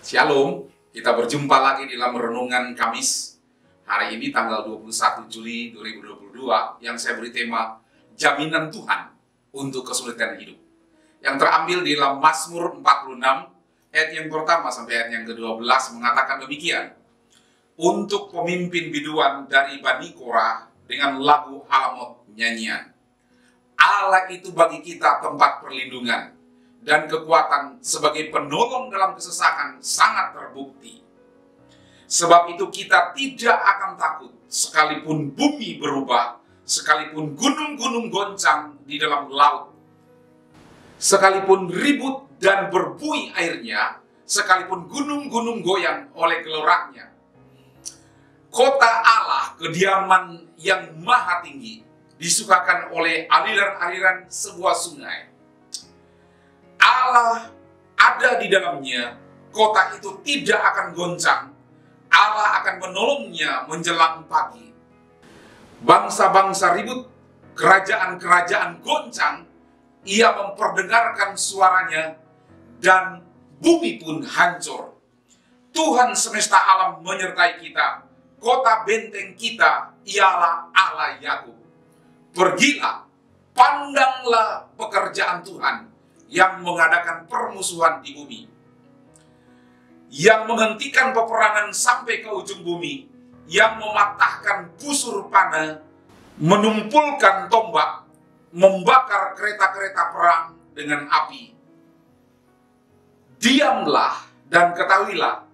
Shalom, kita berjumpa lagi di dalam renungan Kamis. Hari ini tanggal 21 Juli 2022 yang saya beri tema Jaminan Tuhan untuk Kesulitan Hidup. Yang terambil di dalam Mazmur 46 ayat yang pertama sampai ayat yang ke-12 mengatakan demikian. Untuk pemimpin biduan dari Bani Korah dengan lagu Alamot nyanyian. Allah itu bagi kita tempat perlindungan dan kekuatan sebagai penolong dalam kesesakan sangat terbukti. Sebab itu kita tidak akan takut sekalipun bumi berubah, sekalipun gunung-gunung goncang di dalam laut, sekalipun ribut dan berbuih airnya, sekalipun gunung-gunung goyang oleh geloraknya. Kota Allah, kediaman yang maha tinggi, disukakan oleh aliran-aliran sebuah sungai. Allah ada di dalamnya, kota itu tidak akan goncang. Allah akan menolongnya menjelang pagi. Bangsa-bangsa ribut, kerajaan-kerajaan goncang, ia memperdengarkan suaranya, dan bumi pun hancur. Tuhan semesta alam menyertai kita, kota benteng kita ialah Allah Yakub. Pergilah, pandanglah pekerjaan Tuhan, yang mengadakan permusuhan di bumi, yang menghentikan peperangan sampai ke ujung bumi, yang mematahkan busur panah, menumpulkan tombak, membakar kereta-kereta perang dengan api. Diamlah dan ketahuilah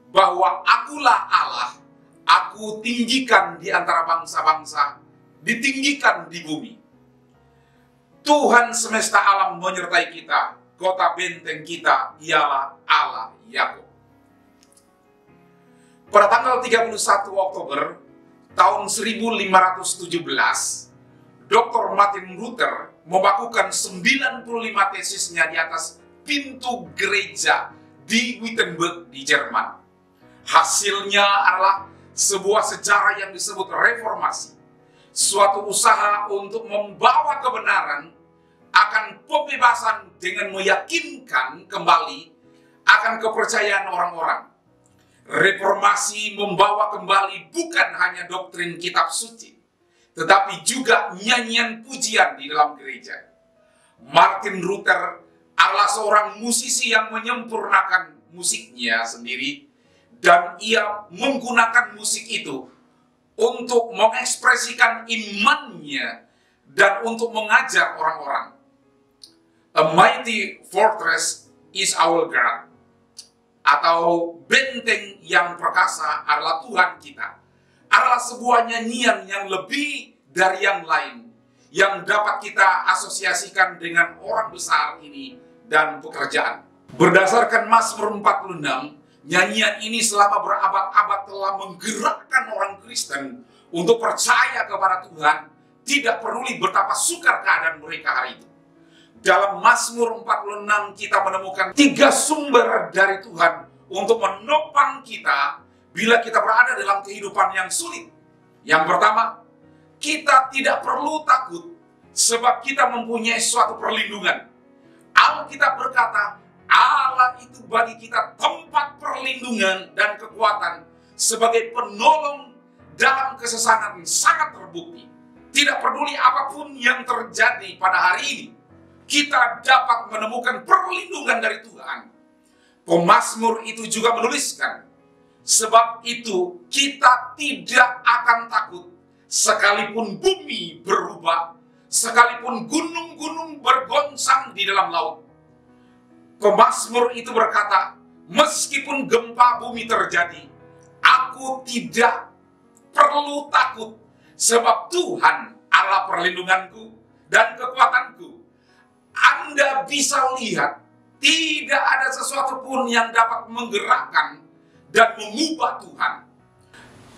bahwa akulah Allah, aku tinggikan di antara bangsa-bangsa, ditinggikan di bumi. Tuhan semesta alam menyertai kita, kota benteng kita ialah Allah Yakub. Pada tanggal 31 Oktober tahun 1517, Dr. Martin Luther membakukan 95 tesisnya di atas pintu gereja di Wittenberg di Jerman. Hasilnya adalah sebuah sejarah yang disebut reformasi, suatu usaha untuk membawa kebenaran akan pembebasan dengan meyakinkan kembali akan kepercayaan orang-orang. Reformasi membawa kembali bukan hanya doktrin kitab suci, tetapi juga nyanyian pujian di dalam gereja. Martin Luther adalah seorang musisi yang menyempurnakan musiknya sendiri, dan ia menggunakan musik itu untuk mengekspresikan imannya dan untuk mengajar orang-orang. A mighty fortress is our God, atau benteng yang perkasa adalah Tuhan kita, adalah sebuah nyanyian yang lebih dari yang lain, yang dapat kita asosiasikan dengan orang besar ini dan pekerjaan. Berdasarkan Mazmur 46, nyanyian ini selama berabad-abad telah menggerakkan orang Kristen untuk percaya kepada Tuhan, tidak peduli betapa sukar keadaan mereka hari itu. Dalam Mazmur 46 kita menemukan 3 sumber dari Tuhan untuk menopang kita bila kita berada dalam kehidupan yang sulit. Yang pertama, kita tidak perlu takut sebab kita mempunyai suatu perlindungan. Alkitab berkata, Allah itu bagi kita tempat perlindungan dan kekuatan sebagai penolong dalam kesesakan sangat terbukti. Tidak peduli apapun yang terjadi pada hari ini, kita dapat menemukan perlindungan dari Tuhan. Pemazmur itu juga menuliskan, sebab itu kita tidak akan takut sekalipun bumi berubah, sekalipun gunung-gunung bergoncang di dalam laut. Pemazmur itu berkata, meskipun gempa bumi terjadi, aku tidak perlu takut, sebab Tuhan adalah perlindunganku dan kekuatanku. Anda bisa lihat, tidak ada sesuatu pun yang dapat menggerakkan dan mengubah Tuhan.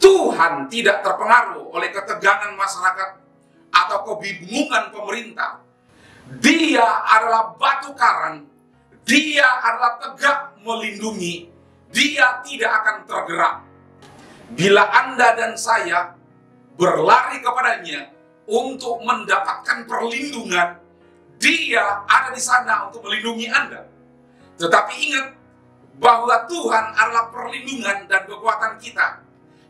Tuhan tidak terpengaruh oleh ketegangan masyarakat atau kebingungan pemerintah. Dia adalah batu karang, dia adalah tegak melindungi, dia tidak akan tergerak. Bila Anda dan saya berlari kepadanya untuk mendapatkan perlindungan, dia ada di sana untuk melindungi Anda. Tetapi ingat, bahwa Tuhan adalah perlindungan dan kekuatan kita.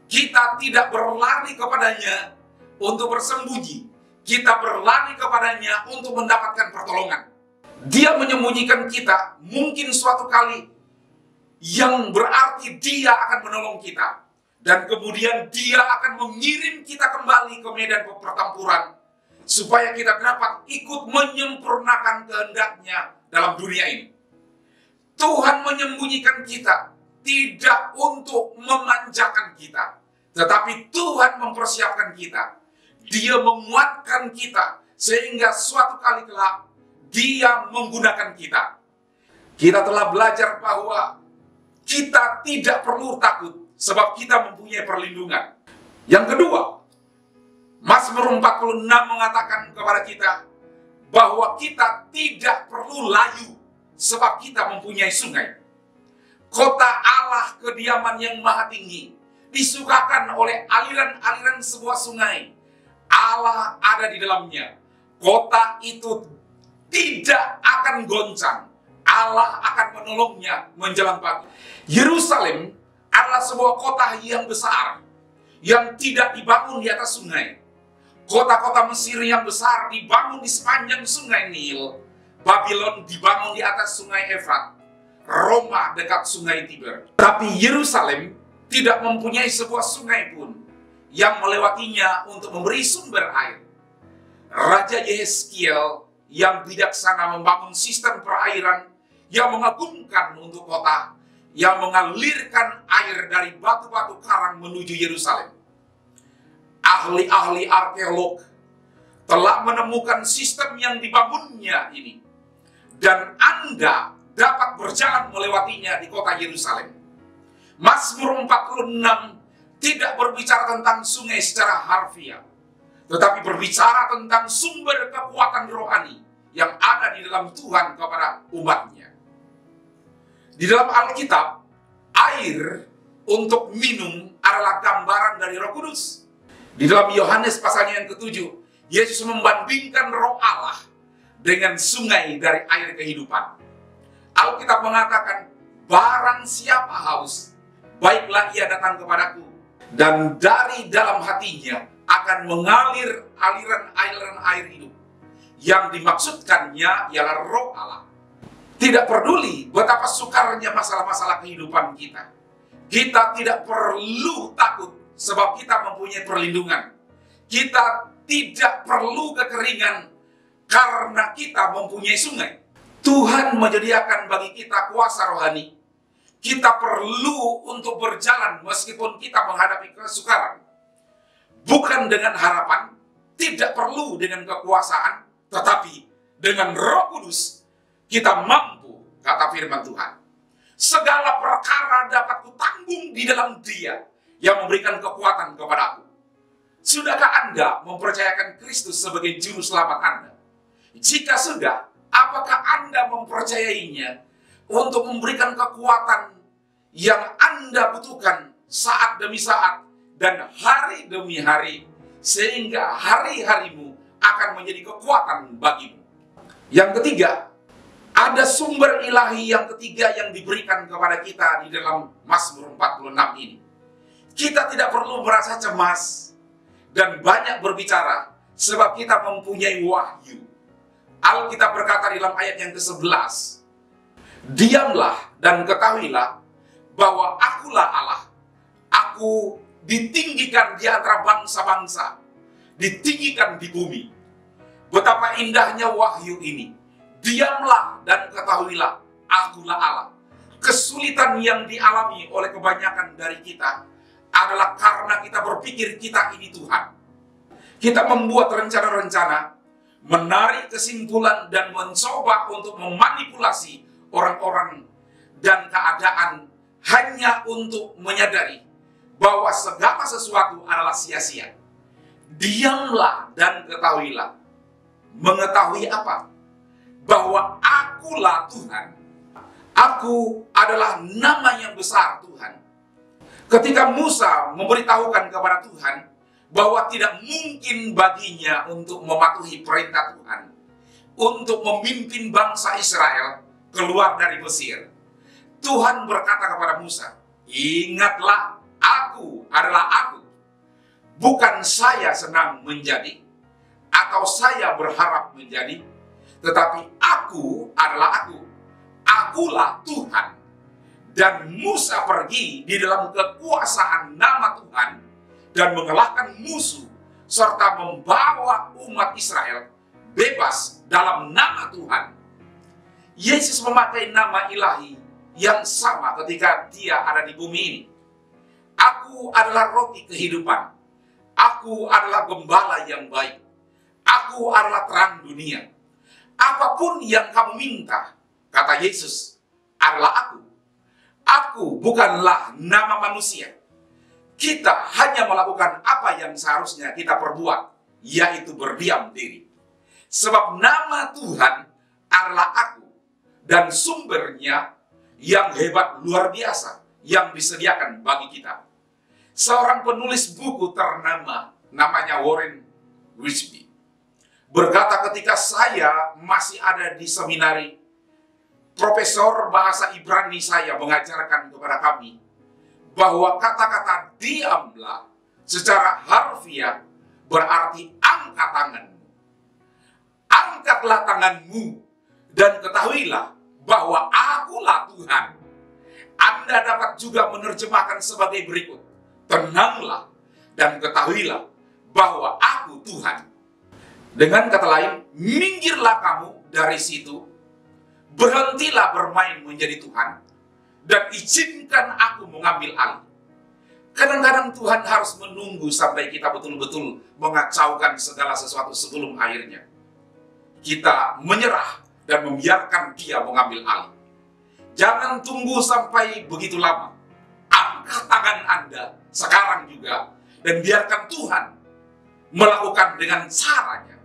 Kita tidak berlari kepadanya untuk bersembunyi. Kita berlari kepadanya untuk mendapatkan pertolongan. Dia menyembunyikan kita mungkin suatu kali, yang berarti dia akan menolong kita. Dan kemudian dia akan mengirim kita kembali ke medan pertempuran, supaya kita dapat ikut menyempurnakan kehendaknya dalam dunia ini. Tuhan menyembunyikan kita tidak untuk memanjakan kita, tetapi Tuhan mempersiapkan kita. Dia menguatkan kita sehingga suatu kali kelak dia menggunakan kita. Kita telah belajar bahwa kita tidak perlu takut sebab kita mempunyai perlindungan. Yang kedua, Mazmur 46 mengatakan kepada kita bahwa kita tidak perlu layu sebab kita mempunyai sungai. Kota Allah, kediaman yang maha tinggi, disukakan oleh aliran-aliran sebuah sungai. Allah ada di dalamnya. Kota itu tidak akan goncang. Allah akan menolongnya menjelang pagi. Yerusalem adalah sebuah kota yang besar, yang tidak dibangun di atas sungai. Kota-kota Mesir yang besar dibangun di sepanjang sungai Nil. Babylon dibangun di atas sungai Efrat. Roma dekat sungai Tiber. Tapi Yerusalem tidak mempunyai sebuah sungai pun yang melewatinya untuk memberi sumber air. Raja Yehezkiel yang bijaksana membangun sistem perairan yang mengagumkan untuk kota, yang mengalirkan air dari batu-batu karang menuju Yerusalem. Ahli-ahli arkeolog telah menemukan sistem yang dibangunnya ini, dan Anda dapat berjalan melewatinya di kota Yerusalem. Mazmur 46 tidak berbicara tentang sungai secara harfiah, tetapi berbicara tentang sumber kekuatan rohani yang ada di dalam Tuhan kepada umatnya. Di dalam Alkitab, air untuk minum adalah gambaran dari Roh Kudus. Di dalam Yohanes pasalnya yang ke-7, Yesus membandingkan Roh Allah dengan sungai dari air kehidupan. Alkitab mengatakan, barang siapa haus, baiklah ia datang kepadaku, dan dari dalam hatinya akan mengalir aliran-aliran air hidup. Yang dimaksudkannya ialah Roh Allah. Tidak peduli betapa sukarnya masalah-masalah kehidupan kita. Kita tidak perlu takut sebab kita mempunyai perlindungan. Kita tidak perlu kekeringan karena kita mempunyai sungai. Tuhan menyediakan bagi kita kuasa rohani. Kita perlu untuk berjalan meskipun kita menghadapi kesukaran. Bukan dengan harapan, tidak perlu dengan kekuasaan, tetapi dengan Roh Kudus kita mampu, kata firman Tuhan. Segala perkara dapat kutanggung di dalam Dia yang memberikan kekuatan kepadaku. Sudahkah Anda mempercayakan Kristus sebagai juru selamat Anda? Jika sudah, apakah Anda mempercayainya untuk memberikan kekuatan yang Anda butuhkan saat demi saat dan hari demi hari, sehingga hari-harimu akan menjadi kekuatan bagimu? Yang ketiga, ada sumber ilahi yang ketiga yang diberikan kepada kita di dalam Mazmur 46 ini. Kita tidak perlu merasa cemas dan banyak berbicara sebab kita mempunyai wahyu. Alkitab berkata di dalam ayat yang ke-11, diamlah dan ketahuilah bahwa akulah Allah. Aku ditinggikan di antara bangsa-bangsa, ditinggikan di bumi. Betapa indahnya wahyu ini. Diamlah dan ketahuilah, akulah Allah. Kesulitan yang dialami oleh kebanyakan dari kita adalah karena kita berpikir kita ini Tuhan. Kita membuat rencana-rencana, menarik kesimpulan dan mencoba untuk memanipulasi orang-orang dan keadaan hanya untuk menyadari bahwa segala sesuatu adalah sia-sia. Diamlah dan ketahuilah. Mengetahui apa? Bahwa akulah Tuhan. Aku adalah nama yang besar Tuhan. Ketika Musa memberitahukan kepada Tuhan bahwa tidak mungkin baginya untuk mematuhi perintah Tuhan untuk memimpin bangsa Israel keluar dari Mesir, Tuhan berkata kepada Musa, ingatlah, aku adalah aku. Bukan saya senang menjadi, atau saya berharap menjadi, tetapi aku adalah aku. Akulah Tuhan. Dan Musa pergi di dalam kekuasaan nama Tuhan dan mengalahkan musuh, serta membawa umat Israel bebas dalam nama Tuhan. Yesus memakai nama ilahi yang sama ketika dia ada di bumi ini. Aku adalah roti kehidupan. Aku adalah gembala yang baik. Aku adalah terang dunia. Apapun yang kamu minta, kata Yesus, adalah aku. Aku bukanlah nama manusia. Kita hanya melakukan apa yang seharusnya kita perbuat, yaitu berdiam diri. Sebab nama Tuhan adalah aku, dan sumbernya yang hebat luar biasa yang disediakan bagi kita. Seorang penulis buku ternama namanya Warren Wiersbe berkata, ketika saya masih ada di seminari, profesor bahasa Ibrani saya mengajarkan kepada kami bahwa kata-kata diamlah secara harfiah berarti angkat tanganmu. Angkatlah tanganmu dan ketahuilah bahwa akulah Tuhan. Anda dapat juga menerjemahkan sebagai berikut. Tenanglah dan ketahuilah bahwa aku Tuhan. Dengan kata lain, minggirlah kamu dari situ. Berhentilah bermain menjadi Tuhan dan izinkan aku mengambil alih. Kadang-kadang Tuhan harus menunggu sampai kita betul-betul mengacaukan segala sesuatu sebelum akhirnya kita menyerah dan membiarkan Dia mengambil alih. Jangan tunggu sampai begitu lama. Angkat tangan Anda sekarang juga dan biarkan Tuhan melakukan dengan caranya.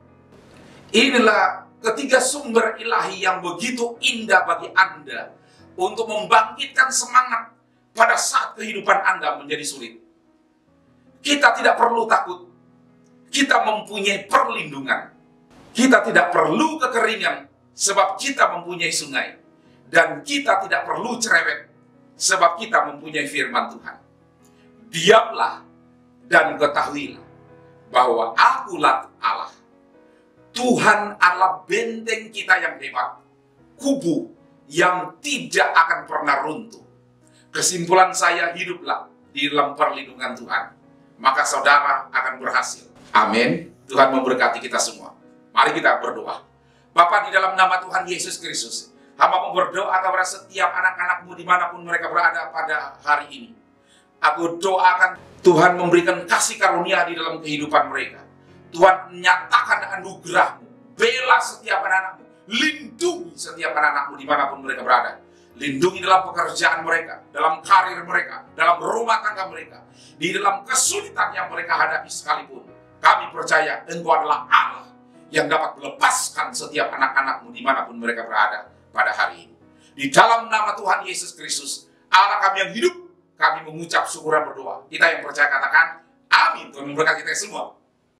Inilah ketiga sumber ilahi yang begitu indah bagi Anda untuk membangkitkan semangat pada saat kehidupan Anda menjadi sulit. Kita tidak perlu takut. Kita mempunyai perlindungan. Kita tidak perlu kekeringan sebab kita mempunyai sungai. Dan kita tidak perlu cerewet sebab kita mempunyai firman Tuhan. Diamlah dan ketahuilah bahwa akulah Allah. Tuhan adalah benteng kita yang hebat, kubu yang tidak akan pernah runtuh. Kesimpulan saya, hiduplah di dalam perlindungan Tuhan, maka saudara akan berhasil. Amin. Tuhan memberkati kita semua. Mari kita berdoa. Bapa, di dalam nama Tuhan Yesus Kristus, hamba berdoa kepada setiap anak-anakmu dimanapun mereka berada pada hari ini. Aku doakan Tuhan memberikan kasih karunia di dalam kehidupan mereka. Tuhan nyatakan anugerah-Mu, bela setiap anak-anak-Mu, lindungi setiap anak-anak-Mu dimanapun mereka berada. Lindungi dalam pekerjaan mereka, dalam karir mereka, dalam rumah tangga mereka, di dalam kesulitan yang mereka hadapi sekalipun. Kami percaya Engkau adalah Allah yang dapat melepaskan setiap anak-anak-Mu dimanapun mereka berada pada hari ini. Di dalam nama Tuhan Yesus Kristus, Allah kami yang hidup, kami mengucap syukur dan berdoa. Kita yang percaya katakan, amin. Tuhan memberkati kita semua.